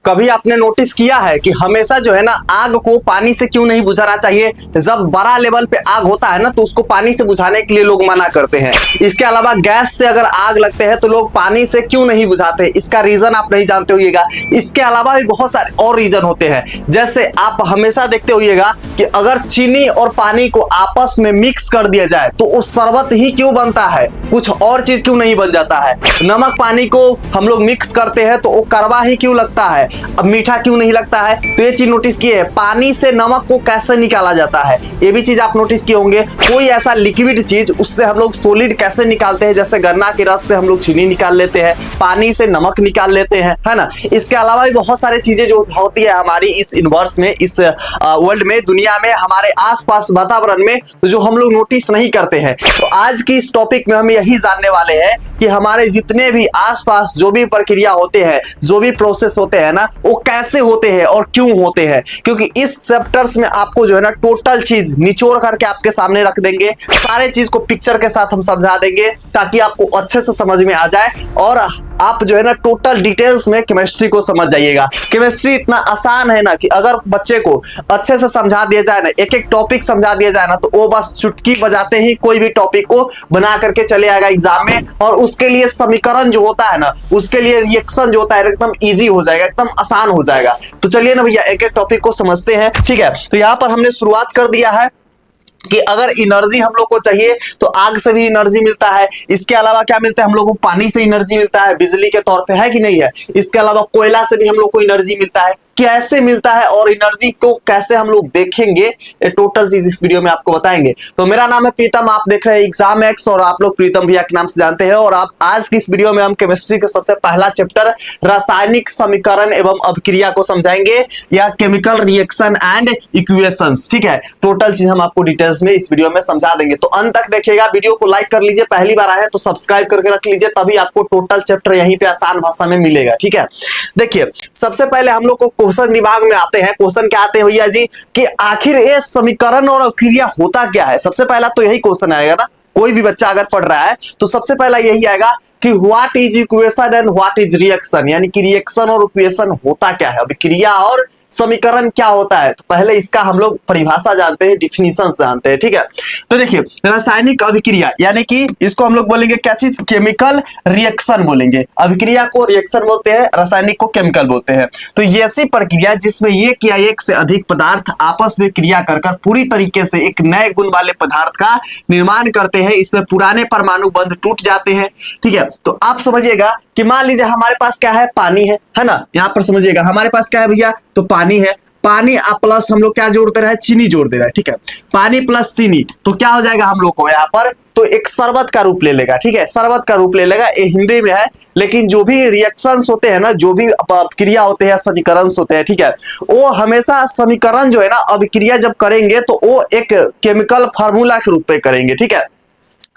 कभी आपने नोटिस किया है कि हमेशा जो है ना आग को पानी से क्यों नहीं बुझाना चाहिए? जब बड़ा लेवल पे आग होता है ना तो उसको पानी से बुझाने के लिए लोग मना करते हैं। इसके अलावा गैस से अगर आग लगते हैं तो लोग पानी से क्यों नहीं बुझाते? इसका रीजन आप नहीं जानते होइएगा। इसके अलावा भी बहुत सारे और रीजन होते हैं। जैसे आप हमेशा देखते होइएगा कि अगर चीनी और पानी को आपस में मिक्स कर दिया जाए तो वो शरबत ही क्यों बनता है, कुछ और चीज क्यों नहीं बन जाता है? नमक पानी को हम लोग मिक्स करते हैं तो वो कड़वा ही क्यों लगता है, अब मीठा क्यों नहीं लगता है? तो ये चीज नोटिस किए है। पानी से नमक को कैसे निकाला जाता है, ये भी चीज आप नोटिस किए होंगे। कोई ऐसा लिक्विड चीज उससे हम लोग सॉलिड कैसे निकालते हैं, जैसे गन्ना के रस से हम लोग चीनी निकाल लेते हैं, पानी से नमक निकाल लेते हैं, है ना। इसके अलावा भी बहुत सारी चीजें जो होती है हमारी इस यूनिवर्स में, इस वर्ल्ड में, दुनिया में, हमारे आसपास वातावरण में, जो हम लोग नोटिस नहीं करते हैं। तो आज की इस टॉपिक में हम यही जानने वाले हैं कि हमारे जितने भी आसपास जो भी प्रक्रिया होते हैं, जो भी प्रोसेस होते हैं ना, वो कैसे होते हैं और क्यों होते हैं। क्योंकि इस चैप्टर्स में आपको जो है ना टोटल चीज निचोड़ करके आपके सामने रख देंगे, सारे चीज को पिक्चर के साथ हम समझा देंगे ताकि आपको अच्छे से समझ में आ जाए और आप जो है ना टोटल डिटेल्स में केमिस्ट्री को समझ जाइएगा। केमिस्ट्री इतना आसान है ना कि अगर बच्चे को अच्छे से समझा दिया जाए ना, एक एक टॉपिक समझा दिया जाए ना, तो वो बस चुटकी बजाते ही कोई भी टॉपिक को बना करके चले आएगा एग्जाम में। और उसके लिए समीकरण जो होता है ना, उसके लिए रिएक्शन जो होता है एकदम इजी हो जाएगा, एकदम आसान हो जाएगा। तो चलिए ना भैया एक एक टॉपिक को समझते हैं, ठीक है। तो यहाँ पर हमने शुरुआत कर दिया है कि अगर एनर्जी हम लोग को चाहिए तो आग से भी एनर्जी मिलता है। इसके अलावा क्या मिलता है हम लोग को? पानी से एनर्जी मिलता है बिजली के तौर पे, है कि नहीं है। इसके अलावा कोयला से भी हम लोग को एनर्जी मिलता है। कैसे मिलता है और एनर्जी को कैसे हम लोग देखेंगे, ये टोटल चीज इस वीडियो में आपको बताएंगे। तो मेरा नाम है प्रीतम, आप देख रहे हैं एग्जाम एक्स और आप लोग प्रीतम भैया के नाम से जानते हैं। और आप आज की इस वीडियो में हम केमिस्ट्री का सबसे पहला चैप्टर रासायनिक समीकरण एवं अभिक्रिया को समझाएंगे, या केमिकल रिएक्शन एंड इक्वेशंस, ठीक है। टोटल चीज हम आपको डिटेल्स में इस वीडियो में समझा देंगे। तो अंत तक देखिएगा, वीडियो को लाइक कर लीजिए, पहली बार आए तो सब्सक्राइब करके रख लीजिए, तभी आपको टोटल चैप्टर यहीं पे आसान भाषा में मिलेगा, ठीक है। देखिए सबसे पहले हम लोग को क्वेश्चन दिमाग में आते हैं। क्वेश्चन क्या आते हैं भैया जी कि आखिर ये समीकरण और अभिक्रिया होता क्या है। सबसे पहला तो यही क्वेश्चन आएगा ना, कोई भी बच्चा अगर पढ़ रहा है तो सबसे पहला यही आएगा कि what is equation and what is reaction, यानी कि रिएक्शन और इक्वेशन होता क्या है, अभिक्रिया और समीकरण क्या होता है। तो पहले इसका हम लोग परिभाषा जानते हैं, डिफिनीशन जानते हैं, ठीक है। तो देखिए रासायनिक अभिक्रिया यानी कि इसको हम लोग बोलेंगे क्या चीज? केमिकल रिएक्शन बोलेंगे। अभिक्रिया को रिएक्शन बोलते हैं, रासायनिक को केमिकल बोलते हैं। तो ये ऐसी प्रक्रिया जिसमें एक या एक से अधिक पदार्थ आपस में क्रिया कर पूरी तरीके से एक नए गुण वाले पदार्थ का निर्माण करते हैं। इसमें पुराने परमाणु बंध टूट जाते हैं, ठीक है। तो आप समझिएगा कि मान लीजिए हमारे पास क्या है? पानी है ना। यहां पर समझिएगा हमारे पास क्या है भैया? तो पानी है। पानी प्लस हम लोग क्या जोड़ते रहे? चीनी जोड़ दे रहे हैं, ठीक है। पानी प्लस चीनी तो क्या हो जाएगा हम लोग को यहाँ पर? तो एक शरबत का रूप ले लेगा, ठीक है। शरबत का रूप ले लेगा, ये हिंदी में है। लेकिन जो भी रिएक्शंस होते हैं ना, जो भी क्रिया होते हैं, समीकरण होते हैं, ठीक है, वो हमेशा समीकरण जो है ना अभिक्रिया जब करेंगे तो वो एक केमिकल फार्मूला के रूप में करेंगे, ठीक है।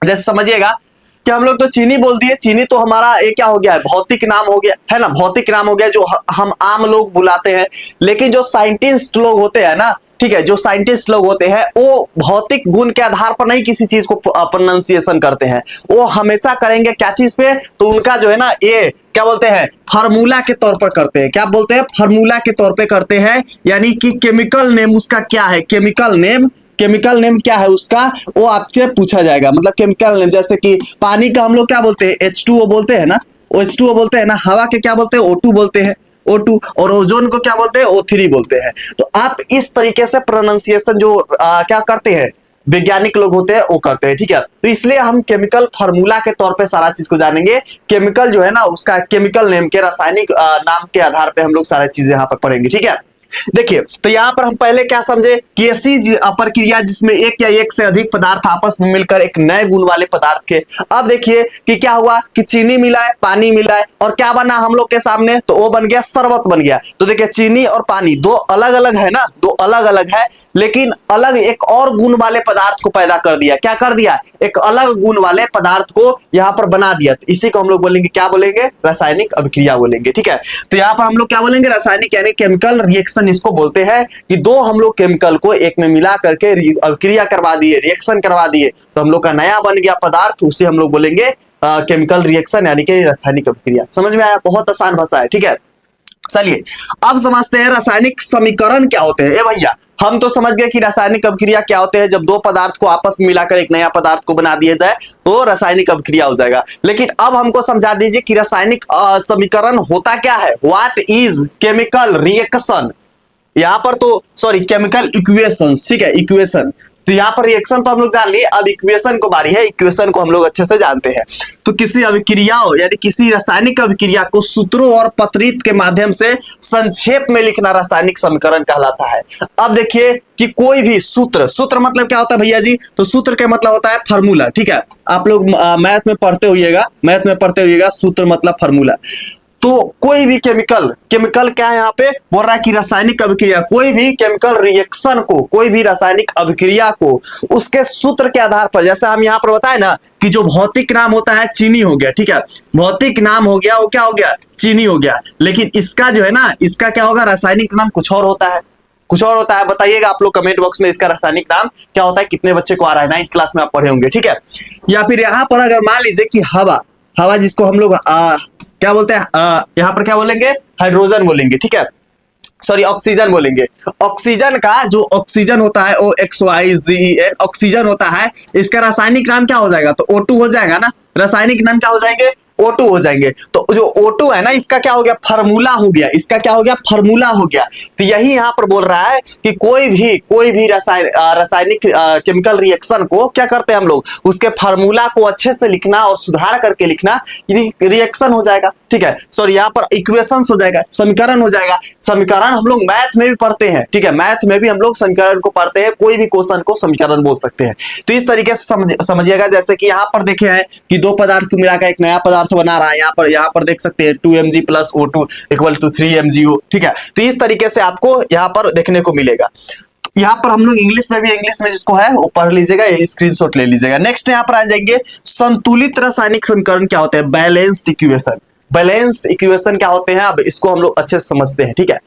जैसे समझिएगा कि हम लोग तो चीनी बोल दिए, चीनी तो हमारा ये क्या हो गया? भौतिक नाम हो गया, है ना। भौतिक नाम हो गया जो हम आम लोग बुलाते हैं। लेकिन जो साइंटिस्ट लोग होते हैं ना, ठीक है, जो साइंटिस्ट लोग होते हैं वो भौतिक गुण के आधार पर नहीं किसी चीज को प्रोनाउंसिएशन करते हैं। वो हमेशा करेंगे क्या चीज पे? तो उनका जो है ना ये क्या बोलते हैं? फार्मूला के तौर पर करते हैं। क्या बोलते हैं? फार्मूला के तौर पे करते हैं। यानी कि केमिकल नेम उसका क्या है? केमिकल नेम क्या है उसका, वो आपसे पूछा जाएगा। मतलब केमिकल नेम, जैसे कि पानी का हम लोग क्या बोलते हैं? H2O बोलते हैं ना, H2O बोलते हैं ना। हवा के क्या बोलते हैं? O2 बोलते हैं, O2। और ओजोन को क्या बोलते हैं? O3 बोलते हैं। तो आप इस तरीके से प्रोनाउंसिएशन जो क्या करते हैं वैज्ञानिक लोग होते हैं वो करते हैं, ठीक है। तो इसलिए हम केमिकल फार्मूला के तौर पे सारा चीज को जानेंगे। केमिकल जो है ना उसका केमिकल नेम के रासायनिक नाम के आधार पे हम लोग सारी चीजें यहाँ पर पढ़ेंगे, ठीक है। देखिए तो यहां पर हम पहले क्या समझे कि ऐसी प्रक्रिया जिसमें एक या एक से अधिक पदार्थ आपस में मिलकर एक नए गुण वाले पदार्थ के। अब देखिए कि क्या हुआ कि चीनी मिलाए, पानी मिलाए और क्या बना हम लोग के सामने? तो वो बन गया शरबत बन गया। तो देखिए चीनी और पानी दो अलग अलग है ना, दो अलग अलग है, लेकिन अलग एक और गुण वाले पदार्थ को पैदा कर दिया। क्या कर दिया? एक अलग गुण वाले पदार्थ को यहाँ पर बना दिया। तो इसी को हम लोग बोलेंगे, क्या बोलेंगे? रासायनिक अभिक्रिया बोलेंगे, ठीक है। तो यहाँ पर हम लोग क्या बोलेंगे? रासायनिक यानी केमिकल रिएक्शन इसको बोलते हैं कि दो हम लोग केमिकल को एक में मिला करके अभिक्रिया करवा दिए, रिएक्शन करवा दिए, तो हम लोग का नया बन गया पदार्थ, उसे हम लोग बोलेंगे केमिकल रिएक्शन यानी कि रासायनिक अभिक्रिया। समझ में आया? बहुत आसान भाषा है, ठीक है। चलिए अब समझते हैं रासायनिक समीकरण क्या होते हैं। ए भैया, हम तो समझ गए कि रासायनिक अभिक्रिया क्या होते हैं, जब दो पदार्थ को आपस में मिलाकर एक नया पदार्थ को बना दिया जाए तो रासायनिक अभिक्रिया हो जाएगा। लेकिन अब हमको समझा दीजिए कि रासायनिक समीकरण होता क्या है। व्हाट इज केमिकल रिएक्शन, यहां पर तो सॉरी केमिकल इक्वेशन, ठीक है, इक्वेशन। तो यहाँ पर रिएक्शन तो हम लोग जान लिए, अब इक्वेशन को बारी है, इक्वेशन को हम लोग अच्छे से जानते हैं। तो किसी अभिक्रिया यानी किसी रासायनिक अभिक्रिया को सूत्रों और पत्रित के माध्यम से संक्षेप में लिखना रासायनिक समीकरण कहलाता है। अब देखिए कि कोई भी सूत्र मतलब क्या होता है भैया जी, तो सूत्र का मतलब होता है फार्मूला, ठीक है। आप लोग मैथ में पढ़ते होइएगा सूत्र मतलब फार्मूला। तो कोई भी केमिकल क्या है यहाँ पे बोल रहा है कि रासायनिक अभिक्रिया, कोई भी केमिकल रिएक्शन को, कोई भी रासायनिक अभिक्रिया को उसके सूत्र के आधार पर, जैसा हम यहाँ पर बताए ना कि जो भौतिक नाम होता है चीनी हो गया, ठीक है, भौतिक नाम हो गया वो क्या हो गया, चीनी हो गया। लेकिन इसका जो है ना, इसका क्या होगा, रासायनिक नाम कुछ और होता है, कुछ और होता है। बताइएगा आप लोग कमेंट बॉक्स में इसका रासायनिक नाम क्या होता है, कितने बच्चे को आ रहा है, 9th क्लास में आप पढ़े होंगे, ठीक है। या फिर यहाँ पर अगर मान लीजिए कि हवा जिसको हम लोग क्या बोलते हैं, यहाँ पर क्या बोलेंगे, हाइड्रोजन बोलेंगे, ठीक है, सॉरी ऑक्सीजन बोलेंगे। ऑक्सीजन का जो ऑक्सीजन होता है OXYGEN ऑक्सीजन होता है, इसका रासायनिक नाम क्या हो जाएगा, तो O2 हो जाएगा ना, रासायनिक नाम क्या हो जाएंगे, O2 हो जाएंगे। तो जो O2 है ना, इसका क्या हो गया, फार्मूला हो गया, इसका क्या हो गया, फार्मूला हो गया। तो यही यहाँ पर बोल रहा है कि कोई भी रासायनिक केमिकल रिएक्शन को क्या करते हैं हम लोग, उसके फार्मूला को अच्छे से लिखना और सुधार करके लिखना, रिएक्शन हो जाएगा, ठीक है, सॉरी यहाँ पर इक्वेशंस हो जाएगा, समीकरण हो जाएगा। समीकरण हम लोग मैथ में भी पढ़ते हैं, ठीक है, मैथ में भी हम लोग समीकरण को पढ़ते हैं, कोई भी क्वेश्चन को समीकरण बोल सकते हैं। तो इस तरीके से समझिएगा, जैसे कि यहाँ पर देखे हैं कि दो पदार्थ को मिलाकर एक नया पदार्थ बना रहा है, यहाँ पर देख सकते हैं 2Mg + O2 = 3MgO, ठीक है। तो इस तरीके से आपको यहाँ पर देखने को मिलेगा। यहाँ पर हम लोग इंग्लिश में जिसको है वो पढ़ लीजिएगा, स्क्रीनशॉट ले लीजिएगा। नेक्स्ट यहाँ पर आ जाएंगे संतुलित रासायनिक समीकरण क्या होते हैं, बैलेंस्ड इक्वेशन। बैलेंस्ड इक्वेशन क्या होते हैं, अब इसको हम लोग अच्छे से समझते हैं, ठीक है।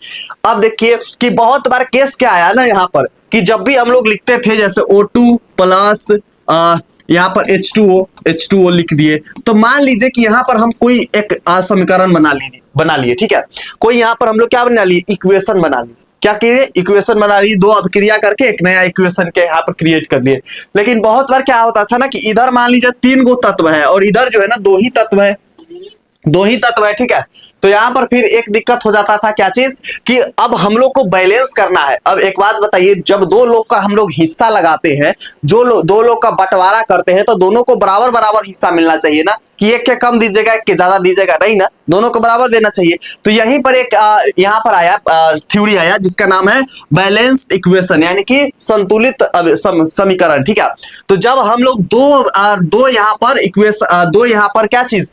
अब देखिए कि बहुत बार केस क्या आया ना यहाँ पर, कि जब भी हम लोग लिखते थे जैसे O2 + यहाँ पर H2O लिख दिए, तो मान लीजिए कि यहाँ पर हम कोई एक समीकरण बना लिए, ठीक है। कोई यहाँ पर हम लोग क्या बना लिए, इक्वेशन बना लिए, क्या किए, इक्वेशन बना ली, दो अभिक्रिया करके एक नया इक्वेशन के यहाँ पर क्रिएट कर दिए। लेकिन बहुत बार क्या होता था ना कि इधर मान लीजिए 3 गो तत्व है और इधर जो है ना 2 ही तत्व है, ठीक है। तो यहाँ पर फिर एक दिक्कत हो जाता था, क्या चीज, कि अब हम लोग को बैलेंस करना है। अब एक बात बताइए, जब 2 लोग का हम लोग हिस्सा लगाते हैं, दो लोग का बंटवारा करते हैं, तो दोनों को बराबर बराबर हिस्सा मिलना चाहिए ना, कि एक के कम दीजिएगा एक के ज्यादा दीजिएगा, नहीं ना, दोनों को बराबर देना चाहिए। तो यहीं पर एक यहाँ पर आया थ्योरी आया जिसका नाम है बैलेंस्ड इक्वेशन, यानी कि संतुलित समीकरण, ठीक है। तो जब हम लोग दो यहाँ पर क्या चीज,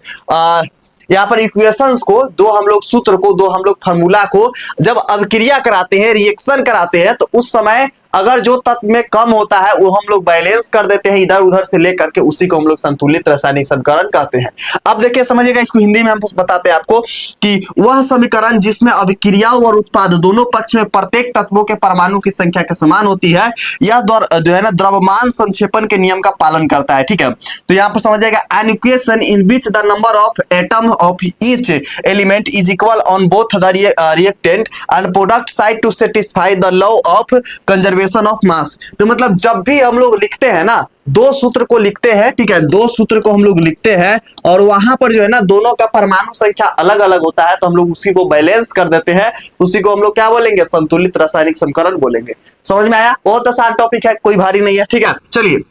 यहाँ पर इक्वेशंस को, दो हम लोग सूत्र को, दो हम लोग फार्मूला को जब अभिक्रिया कराते हैं, रिएक्शन कराते हैं, तो उस समय अगर जो तत्व में कम होता है वो हम लोग बैलेंस कर देते हैं इधर उधर से लेकर के, उसी को हम लोग संतुलित रासायनिक समीकरण कहते हैं। अब देखिए समझिएगा, इसको हिंदी में हम बताते हैं आपको कि वह समीकरण जिसमें अभिक्रियाओं और उत्पाद दोनों पक्ष में प्रत्येक तत्वों के परमाणु की संख्या के समान होती है, यह जो है ना द्रव्यमान संक्षेपण के नियम का पालन करता है, ठीक है। तो यहाँ पर समझिएगा, an equation in which the number of atom of each element is equal on both the reactant and product side to satisfy the law of conservation of mass. तो मतलब जब भी हम लोग लिखते हैं ना, 2 सूत्र को लिखते हैं, ठीक है, 2 सूत्र को हम लोग लिखते हैं और वहां पर जो है ना दोनों का परमाणु संख्या अलग अलग होता है, तो हम लोग उसी को बैलेंस कर देते हैं, उसी को हम लोग क्या बोलेंगे, संतुलित रासायनिक समीकरण बोलेंगे। समझ में आया, बहुत आसान टॉपिक है, कोई भारी नहीं है, ठीक है। चलिए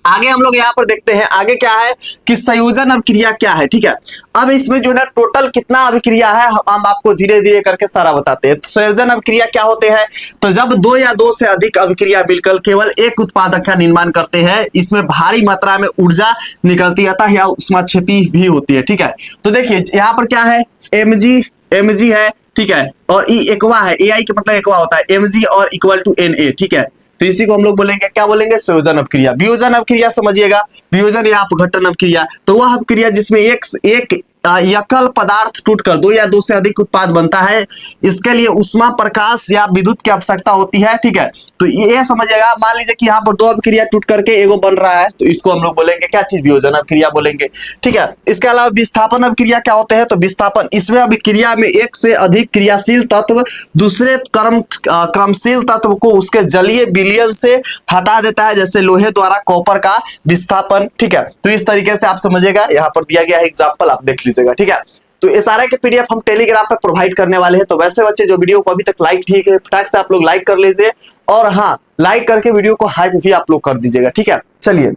आगे हम लोग यहाँ पर देखते हैं, आगे क्या है कि संयोजन अभिक्रिया क्या है, ठीक है। अब इसमें जो है ना टोटल कितना अभिक्रिया है हम आपको धीरे धीरे करके सारा बताते हैं। तो संयोजन अभिक्रिया क्या होते हैं, तो जब 2 या 2 से अधिक अभिक्रिया मिलकर केवल एक उत्पादक का निर्माण करते हैं, इसमें भारी मात्रा में ऊर्जा निकलती है या उष्माक्षेपी भी होती है, ठीक है। तो देखिए यहाँ पर क्या है, mg है, ठीक है, और ई एकवा है, ai का मतलब एकवा होता है, mg और = Na, ठीक है। तो इसी को हम लोग बोलेंगे, क्या बोलेंगे, संयोजन अभिक्रिया। वियोजन अभिक्रिया समझिएगा, वियोजन या अपघटन अभिक्रिया, तो वह अभिक्रिया जिसमें एक एकल पदार्थ टूटकर दो या दो से अधिक उत्पाद बनता है, इसके लिए ऊष्मा, प्रकाश या विद्युत की आवश्यकता होती है। ठीक है, तो ये समझिएगा। मान लीजिए कि यहाँ पर दो अभिक्रिया टूट करके एगो बन रहा है, तो इसको हम लोग बोलेंगे क्या चीज, वियोजन अभिक्रिया बोलेंगे। ठीक है, इसके अलावा विस्थापन अभिक्रिया क्या होते हैं, तो विस्थापन, इसमें अभिक्रिया में एक से अधिक क्रियाशील तत्व दूसरे क्रमशील तत्व को उसके जलीय विलयन से हटा देता है, जैसे लोहे द्वारा कॉपर का विस्थापन। ठीक है, तो इस तरीके से आप समझिएगा, यहाँ पर दिया गया है एग्जाम्पल, आप देख लीजिएगा। ठीक है, तो ये सारे के पीडीएफ हम टेलीग्राम पे प्रोवाइड करने वाले हैं। तो वैसे बच्चे जो वीडियो को अभी तक लाइक, ठीक है, फटाक से आप लोग लाइक कर लीजिए, और हाँ, लाइक करके वीडियो को हाइप भी आप लोग कर दीजिएगा। ठीक है, चलिए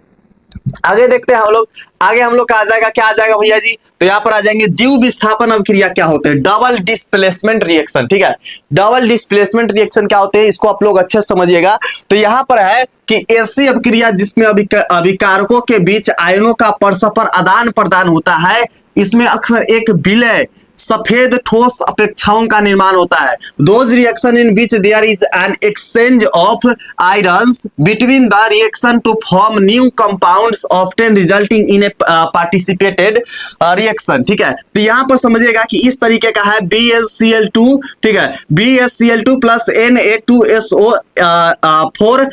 आगे देखते हैं हम लोग। आगे हम लोग का आ जाएगा, क्या आ जाएगा भैया जी, तो यहाँ पर आ जाएंगे द्विव विस्थापन अभिक्रिया क्या होते हैं, डबल डिस्प्लेसमेंट रिएक्शन। ठीक है, डबल डिस्प्लेसमेंट रिएक्शन क्या होते हैं, इसको आप लोग अच्छे से समझिएगा। तो यहाँ पर है कि ऐसी अभिक्रिया जिसमें अभिकारकों के बीच आयनों का परस्पर आदान प्रदान होता है, इसमें अक्सर एक विलय सफेद ठोस अपेक्षाओं का निर्माण होता है। Those reaction in which there is an exchange of ions between the reaction to form new compounds often resulting in a participated reaction। ठीक है, तो यहाँ पर समझिएगा कि इस तरीके का है BaCl2। ठीक है, BaCl2 plus Na2SO4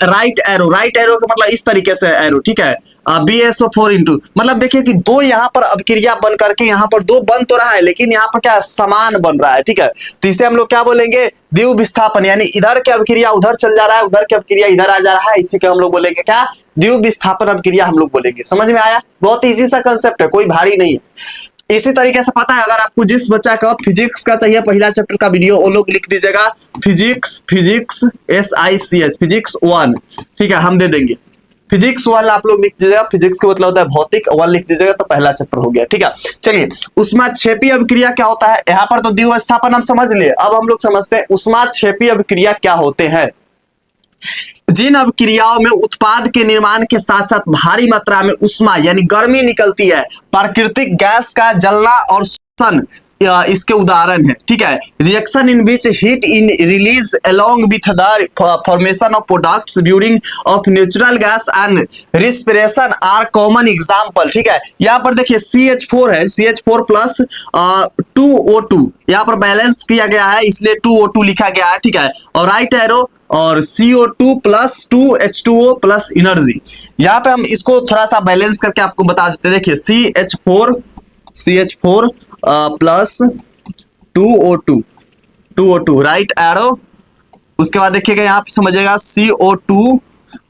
right arrow, right arrow का मतलब इस तरीके से एरो। ठीक है, BaSO4 इंटू, मतलब देखिए कि दो यहाँ पर अभिक्रिया बन करके यहाँ पर दो बन तो रहा है, लेकिन यहाँ पर क्या समान बन रहा है। ठीक है, तो इसे हम लोग क्या बोलेंगे, द्विव विस्थापन, यानी इधर की अभिक्रिया उधर चल जा रहा है, उधर की अभिक्रिया इधर आ जा रहा है, इसी को हम लोग बोलेंगे क्या, द्विव विस्थापन अभिक्रिया हम लोग बोलेंगे। समझ में आया, बहुत इजी सा कंसेप्ट है, कोई भारी नहीं है। इसी तरीके से पता है, अगर आपको जिस बच्चा का फिजिक्स का चाहिए पहला चैप्टर का वीडियो, वो लोग लिख दीजिएगा फिजिक्स SICH फिजिक्स 1। ठीक है, हम दे देंगे फिजिक्स 1 आप लोग लिख दीजिएगा, फिजिक्स का मतलब होता है भौतिक, 1 लिख दीजिएगा तो पहला चैप्टर हो गया। ठीक है, चलिए ऊष्माक्षेपी अभिक्रिया क्या होता है, यहाँ पर तो द्विव विस्थापन हम समझ लिए, अब हम लोग समझते हैं ऊष्माक्षेपी अभिक्रिया क्या होते हैं। जिन अभिक्रियाओं में उत्पाद के निर्माण के साथ साथ भारी मात्रा में ऊष्मा यानी गर्मी निकलती है, प्राकृतिक गैस का जलना और श्वसन इसके उदाहरण है। ठीक है, reaction in which heat in release along with the formation of products during of natural gas and respiration are common example. ठीक है, यहाँ पर देखिए CH4 है, CH4 प्लस 2O2 यहाँ पर बैलेंस किया गया है, इसलिए 2O2 लिखा गया है। ठीक है, और राइट एरो और CO2 plus 2H2O plus energy, यहाँ पे हम इसको थोड़ा सा बैलेंस करके आपको बता देते हैं। देखिए CH4 plus 2O2 right arrow, उसके बाद देखिएगा यहाँ पे समझिएगा CO2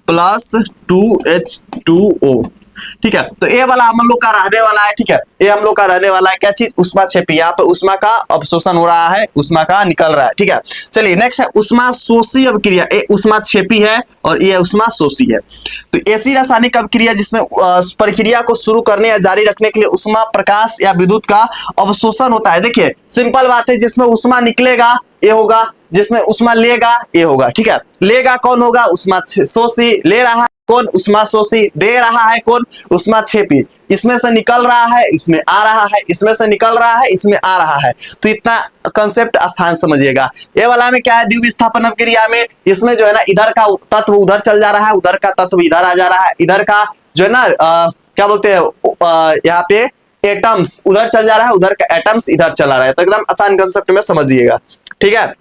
प्लस 2H2O। ठीक है, तो ये वाला हम लोग का रहने वाला है। ठीक है, ये हम लोग का रहने वाला है क्या चीज, ऊष्माक्षेपी। यहाँ पे ऊष्मा का अवशोषण हो रहा है, ऊष्मा का निकल रहा है। ठीक है, चलिए नेक्स्ट है ऊष्माशोषी अभिक्रिया। ये ऊष्माक्षेपी है और ये ऊष्माशोषी है। तो ऐसी रासायनिक अभिक्रिया जिसमें प्रक्रिया को शुरू करने या जारी रखने के लिए ऊष्मा, प्रकाश या विद्युत का अवशोषण होता है। देखिए सिंपल बात है, जिसमें ऊष्मा निकलेगा ये होगा, जिसमें ऊष्मा लेगा ये होगा। ठीक है, लेगा कौन होगा, ऊष्माशोषी, ले रहा है कौन, ऊष्माशोषी, दे रहा है कौन, ऊष्माक्षेपी। इसमें से निकल रहा है, इसमें आ रहा है, इसमें से निकल रहा है, इसमें आ रहा है। तो इतना कंसेप्ट स्थान समझिएगा। ये वाला में क्या है, द्विव विस्थापन अभिक्रिया में इसमें जो है ना, इधर का तत्व उधर चल जा रहा है, उधर का तत्व इधर आ जा रहा है, इधर का जो है ना क्या बोलते हैं यहाँ पे एटम्स उधर चल जा रहा है, उधर का एटम्स इधर चला रहा है। तो एकदम आसान कंसेप्ट में समझिएगा। ठीक है,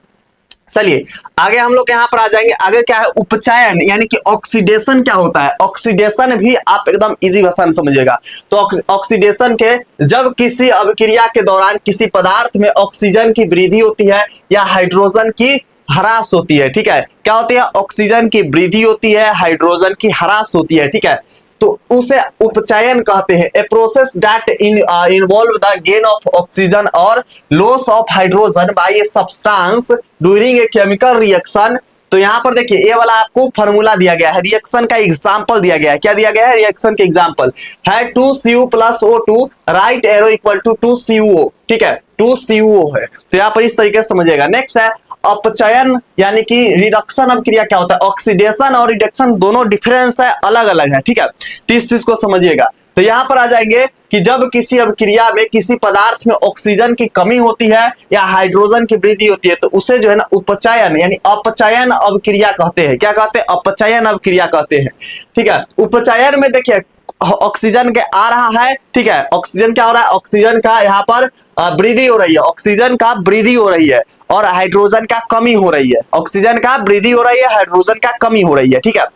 चलिए आगे हम लोग यहाँ पर आ जाएंगे। आगे क्या है, उपचयन यानी कि ऑक्सीडेशन क्या होता है। ऑक्सीडेशन भी आप एकदम इजी भाषा में समझिएगा। तो ऑक्सीडेशन के, जब किसी अभिक्रिया के दौरान किसी पदार्थ में ऑक्सीजन की वृद्धि होती है या हाइड्रोजन की ह्रास होती है। ठीक है, क्या होती है, ऑक्सीजन की वृद्धि होती है, हाइड्रोजन की ह्रास होती है। ठीक है, तो उसे उपचयन कहते हैं। A process that involve the gain of oxygen और loss of hydrogen by a substance during a chemical reaction. तो यहाँ पर देखिए ये वाला आपको फॉर्मूला दिया गया है, रिएक्शन का एग्जांपल दिया गया है। क्या दिया गया है, रिएक्शन के एग्जांपल है 2Cu plus O2 right arrow equal to 2CuO। ठीक है, 2CuO है। तो यहाँ पर इस तरीके से समझिएगा। नेक्स्ट है अपचयन यानी कि रिडक्शन अभिक्रिया क्या होता है। ऑक्सीडेशन और रिडक्शन दोनों डिफरेंस है, अलग अलग है। ठीक है, तो इस चीज को समझिएगा। तो यहाँ पर आ जाएंगे कि जब किसी अभिक्रिया में किसी पदार्थ में ऑक्सीजन की कमी होती है या हाइड्रोजन की वृद्धि होती है, तो उसे जो है ना उपचयन यानी अपचयन अभिक्रिया कहते हैं। क्या कहते हैं, अपचयन अभिक्रिया कहते हैं। ठीक है, उपचयन में देखिए ऑक्सीजन के आ रहा है, ठीक है, ऑक्सीजन क्या हो रहा है, ऑक्सीजन का यहाँ पर वृद्धि हो रही है, ऑक्सीजन का वृद्धि हो रही है और हाइड्रोजन का कमी हो रही है, ऑक्सीजन का वृद्धि हो रही है, हाइड्रोजन का कमी हो रही है, ठीक है।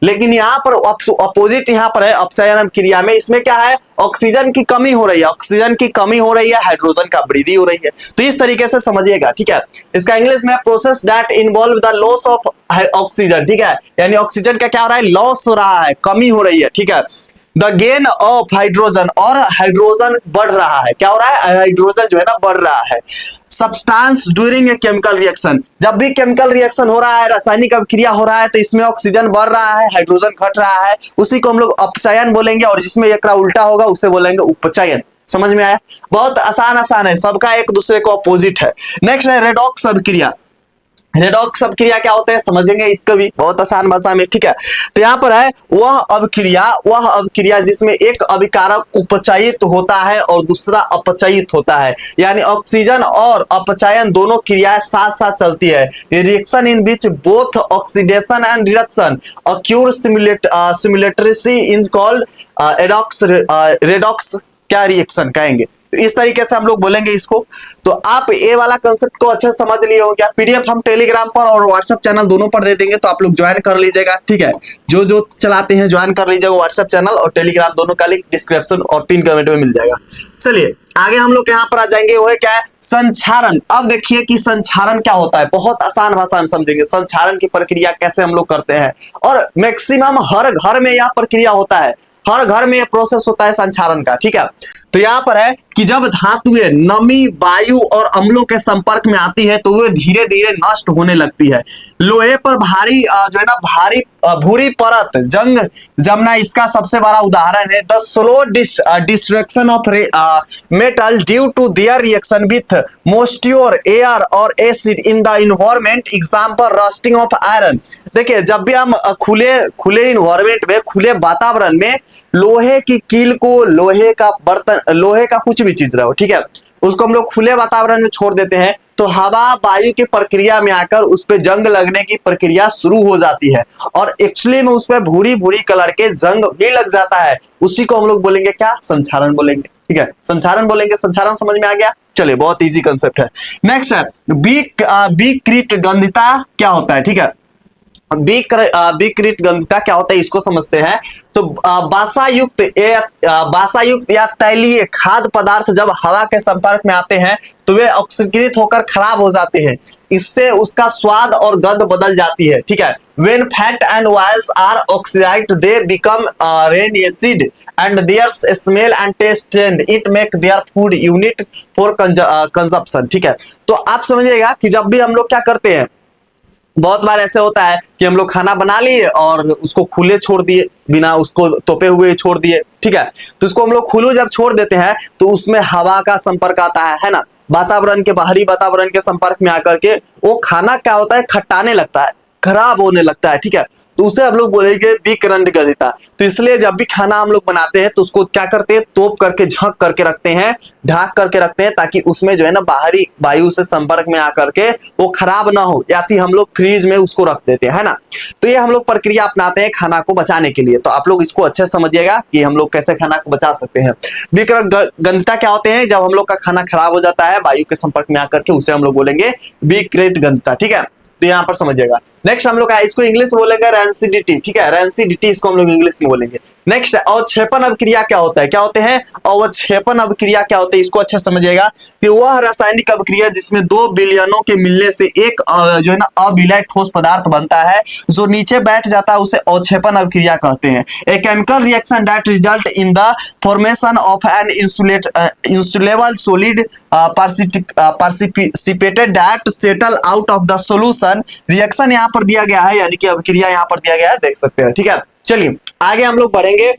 लेकिन यहाँ पर अपोजिट यहाँ पर है अपचयन क्रिया में, इसमें क्या है, ऑक्सीजन की कमी हो रही है, ऑक्सीजन की कमी हो रही है, हाइड्रोजन का वृद्धि हो रही है। तो इस तरीके से समझिएगा, ठीक है। इसका इंग्लिश में process that involve the loss of oxygen, ठीक है, यानी ऑक्सीजन का क्या हो रहा है, लॉस हो रहा है, कमी हो रही है, ठीक है। द गेन ऑफ हाइड्रोजन, और हाइड्रोजन बढ़ रहा है, क्या हो रहा है, हाइड्रोजन जो है ना बढ़ रहा है। Substance during a chemical reaction, जब भी केमिकल रिएक्शन हो रहा है, रासायनिक अभिक्रिया हो रहा है, तो इसमें ऑक्सीजन बढ़ रहा है, हाइड्रोजन घट रहा है, उसी को हम लोग अपचयन बोलेंगे, और जिसमें एक उल्टा होगा उसे बोलेंगे उपचयन। समझ में आया, बहुत आसान है, सबका एक दूसरे को अपोजिट है। नेक्स्ट है रेडॉक्स अभिक्रिया। रेडॉक्स अभिक्रिया क्या होते हैं समझेंगे इसको भी बहुत आसान भाषा में, ठीक है। तो यहाँ पर है वह अभिक्रिया जिसमें एक अभिकारक उपचयित होता है और दूसरा अपचयित होता है, यानी ऑक्सीजन और अपचयन दोनों क्रियाएं साथ साथ चलती है। Reaction in which both oxidation and reduction occur simultaneously is called redox क्या रिएक्शन कहेंगे। इस तरीके से हम लोग बोलेंगे इसको। तो आप ये वाला कंसेप्ट को अच्छे समझ लिए हो क्या। पीडीएफ हम टेलीग्राम पर और व्हाट्सएप चैनल दोनों पर दे देंगे, तो आप लोग ज्वाइन कर लीजिएगा, ठीक है। जो चलाते हैं ज्वाइन कर लीजिएगा, व्हाट्सएप चैनल और टेलीग्राम दोनों का लिंक डिस्क्रिप्शन और पिन कमेंट में मिल जाएगा। चलिए आगे हम लोग यहाँ पर आ जाएंगे, वो है क्या है संचारण। अब देखिए कि संचारण क्या होता है, बहुत आसान भाषा में समझेंगे संचारण की प्रक्रिया कैसे हम लोग करते हैं, और मैक्सिमम हर घर में यह प्रक्रिया होता है, हर घर में प्रोसेस होता है संचारण का, ठीक है। तो यहाँ पर है कि जब धातुएं नमी, वायु और अम्लों के संपर्क में आती है तो वे धीरे धीरे नष्ट होने लगती है। लोहे पर भारी जो है ना भारी भूरी परत जंग जमना इसका सबसे बड़ा उदाहरण है। The slow destruction of metal due to their reaction with moisture, air और acid in the environment, example rusting of iron. देखिए जब भी हम खुले इन्वायरमेंट में, खुले वातावरण में लोहे की कील को, लोहे का बर्तन, लोहे का कुछ भी चीज रहो, ठीक है, उसको हम लोग खुले वातावरण में छोड़ देते हैं तो हवा वायु की प्रक्रिया में आकर उस पे जंग लगने की प्रक्रिया शुरू हो जाती है, और एक्चुअली में उस पे भूरी भूरी कलर के जंग भी लग जाता है। उसी को हम लोग बोलेंगे क्या, संचारण बोलेंगे, ठीक है, संचारण बोलेंगे। संचारण समझ में आ गया। चलिए बहुत इजी कंसेप्ट है। नेक्स्ट है विकृत गंधिता क्या होता है, ठीक है। विकृत गंधिता क्या होता है इसको समझते हैं। तो बासायुक्त या तैलीय खाद्य पदार्थ जब हवा के संपर्क में आते हैं तो वे ऑक्सीकृत होकर खराब हो जाते हैं, इससे उसका स्वाद और गंध बदल जाती है, ठीक है। When fat and oils are oxidized, they become rancid and their smell and taste change. It make their food unit for consumption, ठीक है। तो आप समझिएगा कि जब भी हम लोग क्या करते हैं, बहुत बार ऐसे होता है कि हम लोग खाना बना लिए और उसको खुले छोड़ दिए, बिना उसको तोपे हुए छोड़ दिए, ठीक है। तो उसको हम लोग खुले जब छोड़ देते हैं तो उसमें हवा का संपर्क आता है ना, वातावरण के, बाहरी वातावरण के संपर्क में आकर के वो खाना क्या होता है, खट्टाने लगता है, खराब होने लगता है, ठीक है। तो उसे हम लोग बोलेंगे विकृत गंधिता। तो इसलिए जब भी खाना हम लोग बनाते हैं तो उसको क्या करते हैं, तोप करके, झक करके रखते हैं, ढक करके रखते हैं, ताकि उसमें जो है ना बाहरी वायु से संपर्क में आकर के वो खराब ना हो, या फिर हम लोग फ्रीज में उसको रख देते हैं, है ना। तो ये हम लोग प्रक्रिया अपनाते हैं खाना को बचाने के लिए। तो आप लोग इसको अच्छे से समझिएगा कि हम लोग कैसे खाना को बचा सकते हैं। विकृत गंधिता क्या होते हैं, जब हम लोग का खाना खराब हो जाता है वायु के संपर्क में आकर के, उसे हम लोग बोलेंगे विकृत गंधिता, ठीक है। तो यहाँ पर समझिएगा। नेक्स्ट हम लोग इसको इंग्लिश में बोलेंगे रैंसिडिटी, ठीक है, रैंसिडिटी इसको हम लोग इंग्लिश में बोलेंगे। नेक्स्ट अवक्षेपण अभिक्रिया क्या होता है, क्या होते हैं अवक्षेपण अभिक्रिया क्या होते हैं, इसको अच्छे समझिएगा कि वह रासायनिक अभिक्रिया जिसमें दो विलयनों के मिलने से एक जो है ना अविलय ठोस पदार्थ बनता है जो नीचे बैठ जाता है, उसे अवक्षेपण अभिक्रिया कहते हैं। A chemical reaction that result in the formation of an insoluble solid participated that settle out of the solution. Reaction यहाँ पर दिया गया है, यानी कि अभिक्रिया यहाँ पर दिया गया है, देख सकते हैं, ठीक है। चलिए आगे हम लोग बढ़ेंगे।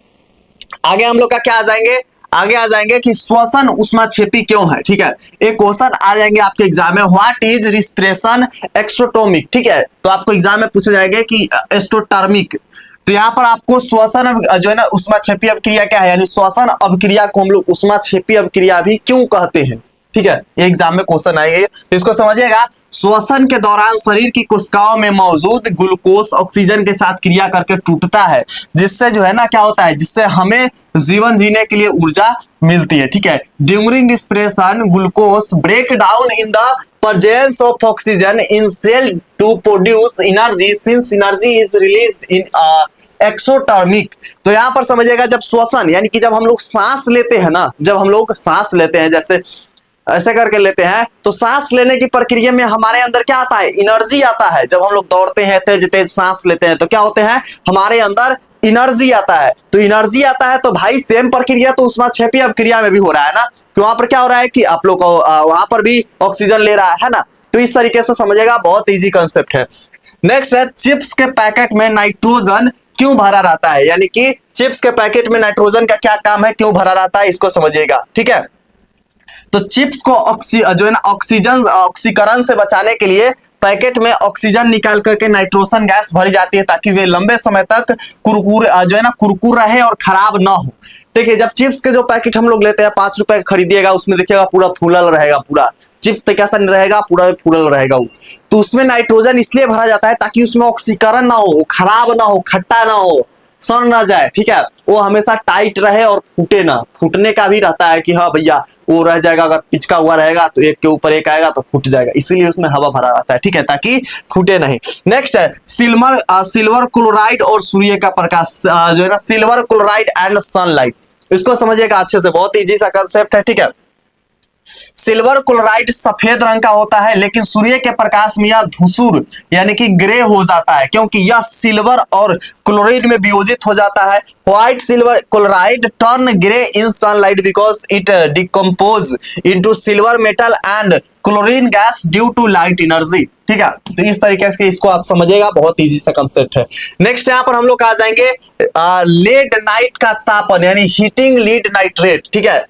आगे हम लोग का क्या आ जाएंगे, आगे आ जाएंगे कि श्वसन ऊष्माक्षेपी क्यों है, ठीक है। एक क्वेश्चन आ जाएंगे आपके एग्जाम में, व्हाट इज रिस्पिरेशन एक्सोटर्मिक, ठीक है। तो आपको एग्जाम में पूछे जाएंगे कि एक्सोटर्मिक। तो यहाँ पर आपको श्वसन जो है ना ऊष्माक्षेपी अभिक्रिया क्या है, यानी श्वसन अभिक्रिया को हम लोग ऊष्माक्षेपी अभिक्रिया भी क्यों कहते हैं, ठीक है। ये एग्जाम में क्वेश्चन आएंगे, तो इसको समझिएगा। श्वसन के दौरान शरीर की कोशिकाओं में मौजूद ग्लूकोज ऑक्सीजन के साथ क्रिया करके टूटता है, जिससे जो है ना क्या होता है, जिससे हमें जीवन जीने के लिए ऊर्जा मिलती है। ठीक है, during respiration glucose break down in the presence of oxygen in cell to produce energy since energy is released in एक्सोटर्मिक। तो यहां पर समझिएगा, जब श्वसन यानी कि जब हम लोग सांस लेते हैं ना, जब हम लोग सांस लेते हैं जैसे ऐसे करके लेते हैं, तो सांस लेने की प्रक्रिया में हमारे अंदर क्या आता है, एनर्जी आता है। जब हम लोग दौड़ते हैं, तेज तेज सांस लेते हैं, तो क्या होते हैं, हमारे अंदर एनर्जी आता है। तो एनर्जी आता है तो भाई सेम प्रक्रिया तो उष्माक्षेपीय अभिक्रिया में भी हो रहा है ना, कि वहां पर क्या हो रहा है कि आप लोग को वहां पर भी ऑक्सीजन ले रहा है ना। तो इस तरीके से समझिएगा, बहुत इजी कंसेप्ट है। नेक्स्ट है, चिप्स के पैकेट में नाइट्रोजन क्यों भरा रहता है, यानी कि चिप्स के पैकेट में नाइट्रोजन का क्या काम है, क्यों भरा रहता है, इसको समझिएगा। ठीक है, तो चिप्स को जो है ना ऑक्सीजन ऑक्सीकरण से बचाने के लिए पैकेट में ऑक्सीजन निकाल करके नाइट्रोजन गैस भरी जाती है, ताकि वे लंबे समय तक कुरकुर जो है ना कुरकुर रहे और खराब ना हो। देखिए, जब चिप्स के जो पैकेट हम लोग लेते हैं 5 रुपए खरीदिएगा, उसमें देखिएगा पूरा फूलल रहेगा, पूरा चिप्स तो कैसा नहीं रहेगा, पूरा फूलल रहेगा वो। तो उसमें नाइट्रोजन इसलिए भरा जाता है ताकि उसमें ऑक्सीकरण ना हो, खराब ना हो, खट्टा ना हो, सड़ ना जाए। ठीक है, वो हमेशा टाइट रहे और फूटे ना। फूटने का भी रहता है कि हाँ भैया वो रह जाएगा, अगर पिचका हुआ रहेगा तो एक के ऊपर एक आएगा तो फूट जाएगा, इसीलिए उसमें हवा भरा रहता है। ठीक है, ताकि फूटे नहीं। नेक्स्ट है, सिल्वर क्लोराइड और सूर्य का प्रकाश जो है ना, सिल्वर क्लोराइड एंड सनलाइट, इसको समझिएगा अच्छे से, बहुत इजी सा कंसेप्ट है। ठीक है, सिल्वर क्लोराइड सफेद रंग का होता है, लेकिन सूर्य के प्रकाश में यह धूसर यानी कि ग्रे हो जाता है, क्योंकि यह सिल्वर और क्लोराइड में वियोजित हो जाता है। White silver chloride turn grey in sunlight because it decompose into silver metal and chlorine gas due to light energy. ठीक है, तो इस तरीके से इसको आप समझिएगा, बहुत इजी सा कंसेप्ट है। नेक्स्ट यहाँ पर हम लोग आ जाएंगे लेड नाइट का तापन, यानी हीटिंग लीड नाइट्रेट। ठीक है,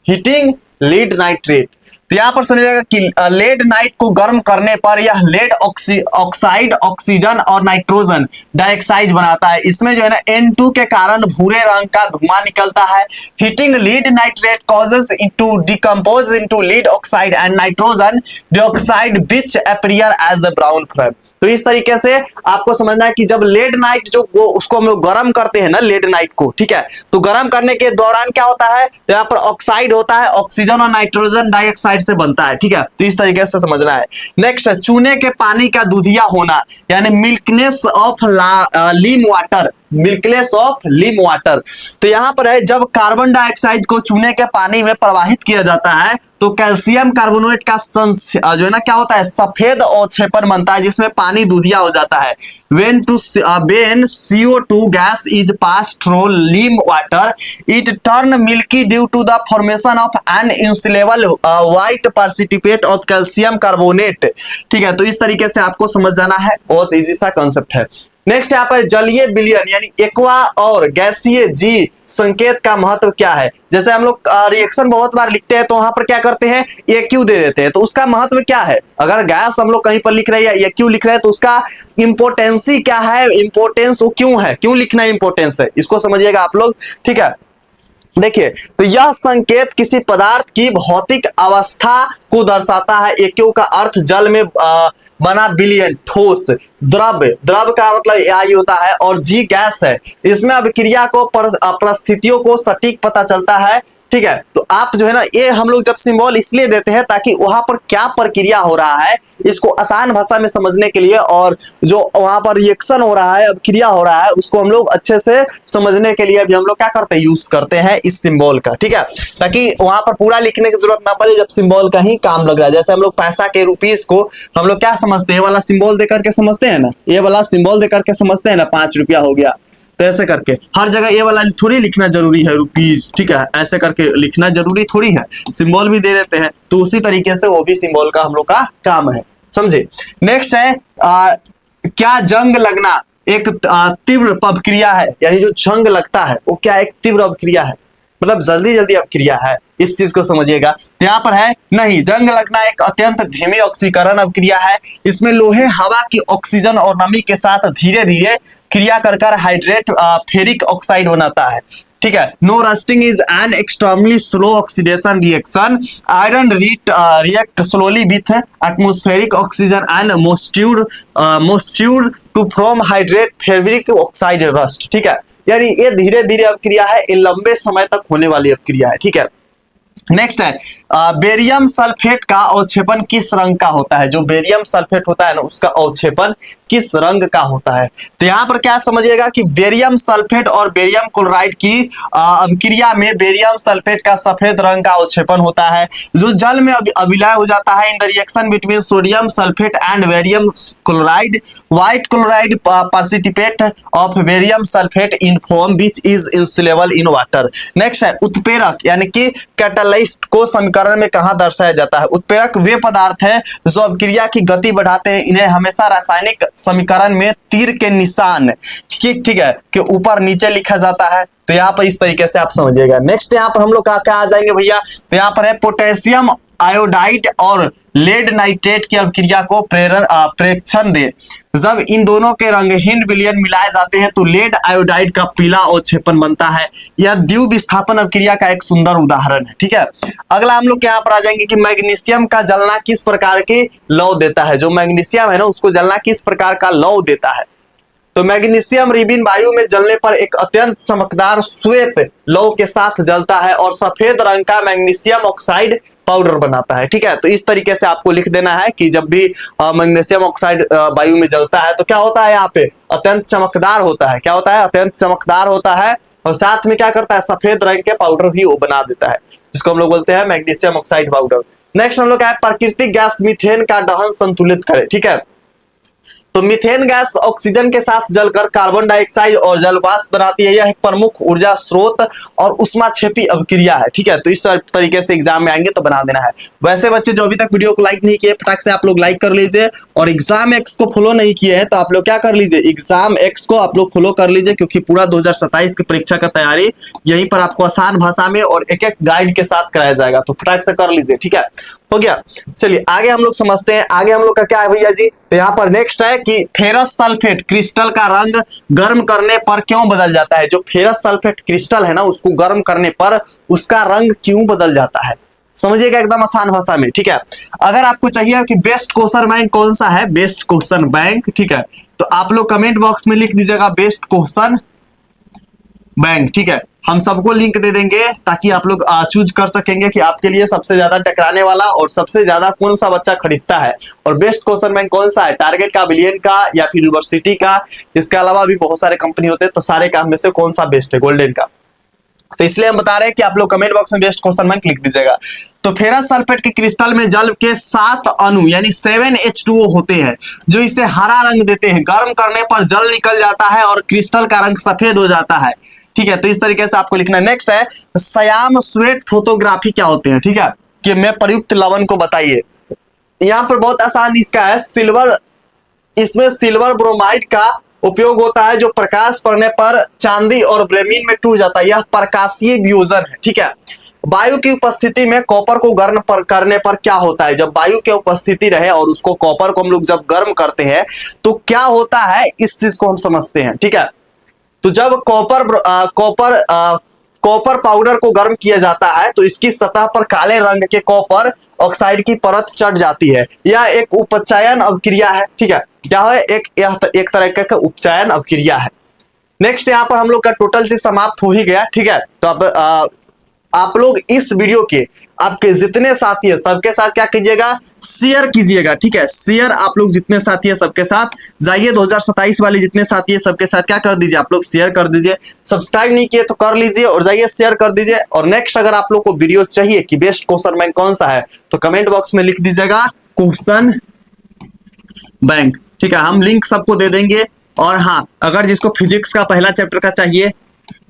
हीटिंग लीड नाइट्रेट। तो यहां पर समझिएगा कि लेड नाइट को गर्म करने पर यह लेड ऑक्साइड ऑक्सीजन और नाइट्रोजन डाइऑक्साइड बनाता है। इसमें जो है ना N2 के कारण भूरे रंग का धुआं निकलता है। Heating lead nitrate causes to decompose into lead oxide and nitrogen dioxide which appear as a brown flame. तो इस तरीके से आपको समझना है कि जब लेड नाइट जो वो उसको हम लोग गर्म करते हैं ना, लेड नाइट को, ठीक है, तो गर्म करने के दौरान क्या होता है, तो यहाँ पर ऑक्साइड होता है, ऑक्सीजन और नाइट्रोजन डाइऑक्साइड से बनता है। ठीक है, तो इस तरीके से समझना है। नेक्स्ट है, चूने के पानी का दूधिया होना, यानी मिल्कनेस ऑफ लीम वाटर, मिल्कलेस ऑफ लीम वाटर। तो यहां पर है, जब कार्बन डाइऑक्साइड को चूने के पानी में प्रवाहित किया जाता है तो कैल्शियम कार्बोनेट का जो है ना क्या होता है, सफेद अवक्षेपण बनता है, जिसमें पानी दूधिया हो जाता है। when CO2 gas is passed through लीम water it turn milky due to the formation of an insoluble white precipitate of calcium carbonate। ठीक है, तो इस तरीके से आपको समझ जाना है, बहुत इजी सा कंसेप्ट है। नेक्स्ट यहाँ पर जलीय विलयन यानी एक्वा और गैसीय जी संकेत का महत्व क्या है। जैसे हम लोग रिएक्शन बहुत बार लिखते हैं तो वहां पर क्या करते हैं, AQ दे देते हैं, तो उसका महत्व क्या है। अगर गैस हम लोग कहीं पर लिख रहे हैं या AQ लिख रहे हैं तो उसका इंपोर्टेंसी क्या है, इंपोर्टेंस वो क्यों है, क्यों लिखना इंपोर्टेंस है, इसको समझिएगा आप लोग। ठीक है, देखिए, तो यह संकेत किसी पदार्थ की भौतिक अवस्था को दर्शाता है। AQ का अर्थ जल में बना विलयन, ठोस, द्रव, द्रव का मतलब आयु होता है, और जी गैस है। इसमें अभिक्रिया को परिस्थितियों को सटीक पता चलता है। ठीक है, तो आप जो है ना, ये हम लोग जब सिंबल इसलिए देते हैं ताकि वहां पर क्या प्रक्रिया हो रहा है इसको आसान भाषा में समझने के लिए, और जो वहां पर रिएक्शन हो रहा है, अभिक्रिया हो रहा है, उसको हम लोग अच्छे से समझने के लिए भी हम लोग क्या करते हैं, यूज करते हैं इस सिंबल का। ठीक है, ताकि वहां पर पूरा लिखने की जरूरत ना पड़े, जब सिंबल का ही काम लग रहा है। जैसे हम लोग पैसा के रुपीस को हम लोग क्या समझते हैं, ये वाला सिंबल देकर के समझते हैं ना, ये वाला सिंबल देकर के समझते हैं ना, 5 रुपया हो गया, तो ऐसे करके हर जगह ये वाला थोड़ी लिखना जरूरी है, रुपीज। ठीक है, ऐसे करके लिखना जरूरी थोड़ी है, सिंबल भी दे देते हैं, तो उसी तरीके से वो भी सिंबल का हम लोग का काम है, समझे। नेक्स्ट है क्या जंग लगना एक तीव्र अपक्रिया है, यानी जो जंग लगता है वो क्या एक तीव्र अपक्रिया है, मतलब जल्दी जल्दी अपक्रिया है, इस चीज को समझिएगा। तो यहाँ पर है नहीं, जंग लगना एक अत्यंत धीमी ऑक्सीकरण अपक्रिया है। इसमें लोहे हवा की ऑक्सीजन और नमी के साथ धीरे धीरे क्रिया कर हाइड्रेट फेरिक ऑक्साइड बनाता है। ठीक है। No rusting is an extremely slow oxidation reaction, iron react slowly with atmospheric oxygen and moisture to form hydrate ferric oxide rust, ठीक है। यानी ये धीरे धीरे अपक्रिया है, ये लंबे समय तक होने वाली अपक्रिया है, ठीक है। नेक्स्ट है बेरियम सल्फेट का अवक्षेपण किस रंग का होता है। जो बेरियम सल्फेट होता है ना, उसका अवक्षेपण किस रंग का होता है। तो यहाँ पर क्या समझिएगा कि बेरियम सल्फेट और बेरियम क्लोराइड की अभिक्रिया में बेरियम सल्फेट का सफेद रंग का अवक्षेपण होता है, जो जल में अभिलय हो जाता है। In the reaction between sodium sulphate and barium chloride, white chloride precipitate of barium sulphate in form which is insoluble in water. Next है उत्प्रेरक यानी कि कैटालिस्ट को समीकरण में कहां दर्शाया जाता है। उत्प्रेरक वे पदार्थ है जो अभिक्रिया की गति बढ़ाते हैं। इन्हें हमेशा रासायनिक समीकरण में तीर के निशान ठीक है के ऊपर नीचे लिखा जाता है। तो यहाँ पर इस तरीके से आप समझिएगा। नेक्स्ट यहाँ पर हम लोग क्या आ जाएंगे भैया, तो यहाँ पर है पोटेशियम आयोडाइड और लेड नाइट्रेट की अभिक्रिया को प्रेक्षण दे। जब इन दोनों के रंगहीन विलयन मिलाए जाते हैं तो लेड आयोडाइड का पीला अवक्षेपण बनता है। यह द्विव विस्थापन अभिक्रिया का एक सुंदर उदाहरण है, ठीक है। अगला हम लोग यहाँ पर आ जाएंगे कि मैग्नीशियम का जलना किस प्रकार की लौ देता है। जो मैग्नीशियम है ना, उसको जलना किस प्रकार का लौ देता है। तो मैग्नीशियम रिबिन वायु में जलने पर एक अत्यंत चमकदार श्वेत लौ के साथ जलता है और सफेद रंग का मैग्नीशियम ऑक्साइड पाउडर बनाता है, ठीक है। तो इस तरीके से आपको लिख देना है कि जब भी मैग्नीशियम ऑक्साइड वायु में जलता है तो क्या होता है, यहाँ पे अत्यंत चमकदार होता है। क्या होता है, अत्यंत चमकदार होता है और साथ में क्या करता है, सफेद रंग के पाउडर भी वो बना देता है, जिसको हम लोग बोलते हैं मैग्नीशियम ऑक्साइड पाउडर। नेक्स्ट हम लोग क्या है, प्राकृतिक गैस मीथेन का दहन संतुलित करे, ठीक है। तो मीथेन गैस ऑक्सीजन के साथ जलकर कार्बन डाइऑक्साइड और जलवाष्प बनाती है। यह एक प्रमुख ऊर्जा स्रोत और उष्माक्षेपी अभिक्रिया है, ठीक है। तो इस तरीके से एग्जाम में आएंगे तो बना देना है। वैसे बच्चे जो अभी तक वीडियो को लाइक नहीं किए, फटाक से आप लोग लाइक कर लीजिए और एग्जाम एक्स को फॉलो नहीं किए हैं तो आप लोग क्या कर लीजिए, एग्जाम एक्स को आप लोग फॉलो कर लीजिए, क्योंकि पूरा 2027 की परीक्षा का तैयारी यहीं पर आपको आसान भाषा में और एक एक गाइड के साथ कराया जाएगा। तो फटाक से कर लीजिए, ठीक है। हो गया, चलिए आगे हम लोग समझते हैं। आगे हम लोग का क्या है भैया जी, तो यहाँ पर नेक्स्ट है कि फेरस सल्फेट क्रिस्टल का रंग गर्म करने पर क्यों बदल जाता है। जो फेरस सल्फेट क्रिस्टल है ना, उसको गर्म करने पर उसका रंग क्यों बदल जाता है, समझिएगा एकदम आसान भाषा में, ठीक है। अगर आपको चाहिए कि बेस्ट क्वेश्चन बैंक कौन सा है, बेस्ट क्वेश्चन बैंक, ठीक है, तो आप लोग कमेंट बॉक्स में लिख दीजिएगा बेस्ट क्वेश्चन बैंक, ठीक है। हम सबको लिंक दे देंगे ताकि आप लोग चूज कर सकेंगे कि आपके लिए सबसे ज्यादा टकराने वाला और सबसे ज्यादा कौन सा बच्चा खरीदता है और बेस्ट क्वेश्चन बैंक कौन सा है, टारगेट का, बिलियन का या फिर यूनिवर्सिटी का। इसके अलावा भी बहुत सारे कंपनी होते हैं, तो सारे काम में से कौन सा बेस्ट है, गोल्डन का। तो इसलिए हम बता रहे हैं कि आप लोग कमेंट बॉक्स में बेस्ट क्वेश्चन बैंक लिख दीजिएगा। तो फेरस सल्फेट के क्रिस्टल में जल के 7 अणु यानी 7H2O होते हैं, जो इसे हरा रंग देते हैं। गर्म करने पर जल निकल जाता है और क्रिस्टल का रंग सफेद हो जाता है, ठीक है। तो इस तरीके से आपको लिखना है। नेक्स्ट है श्याम श्वेत फोटोग्राफी क्या होते हैं, ठीक है, कि मैं प्रयुक्त लवण को बताइए। यहाँ पर बहुत आसान इसका है, सिल्वर, इसमें सिल्वर ब्रोमाइड का उपयोग होता है जो प्रकाश पड़ने पर चांदी और ब्रोमीन में टूट जाता है। यह प्रकाशीय वियोजन है, ठीक है। वायु की उपस्थिति में कॉपर को गर्म करने पर क्या होता है। जब वायु की उपस्थिति रहे और उसको कॉपर को हम लोग जब गर्म करते हैं तो क्या होता है, इस चीज को हम समझते हैं, ठीक है। तो जब कॉपर पाउडर को गर्म किया जाता है तो इसकी सतह पर काले रंग के कॉपर ऑक्साइड की परत चढ़ जाती है। यह एक उपचयन अभिक्रिया है, ठीक है। क्या है, एक तरह का उपचयन अभिक्रिया है। नेक्स्ट यहाँ पर हम लोग का टोटल से समाप्त हो ही गया, ठीक है। तो अब आप लोग इस वीडियो के आपके जितने साथी है सबके साथ क्या कीजिएगा, शेयर कीजिएगा, ठीक है। शेयर आप लोग जितने साथी है सबके साथ जाइए, 2027 वाले जितने साथी है सबके साथ क्या कर दीजिए, आप लोग शेयर कर दीजिए। सब्सक्राइब नहीं किए तो कर लीजिए और जाइए शेयर कर दीजिए। और नेक्स्ट अगर आप लोग को वीडियो चाहिए कि बेस्ट क्वेश्चन बैंक कौन सा है तो कमेंट बॉक्स में लिख दीजिएगा क्वेश्चन बैंक, ठीक है। हम लिंक सबको दे देंगे। और हाँ, अगर जिसको फिजिक्स का पहला चैप्टर का चाहिए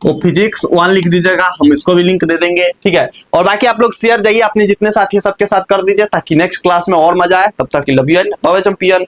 वो फिजिक्स 1 लिख दीजिएगा, हम इसको भी लिंक दे देंगे, ठीक है। और बाकी आप लोग शेयर जाइए अपने जितने साथी है सबके साथ कर दीजिए ताकि नेक्स्ट क्लास में और मजा आए। तब तक love you and bye bye champion.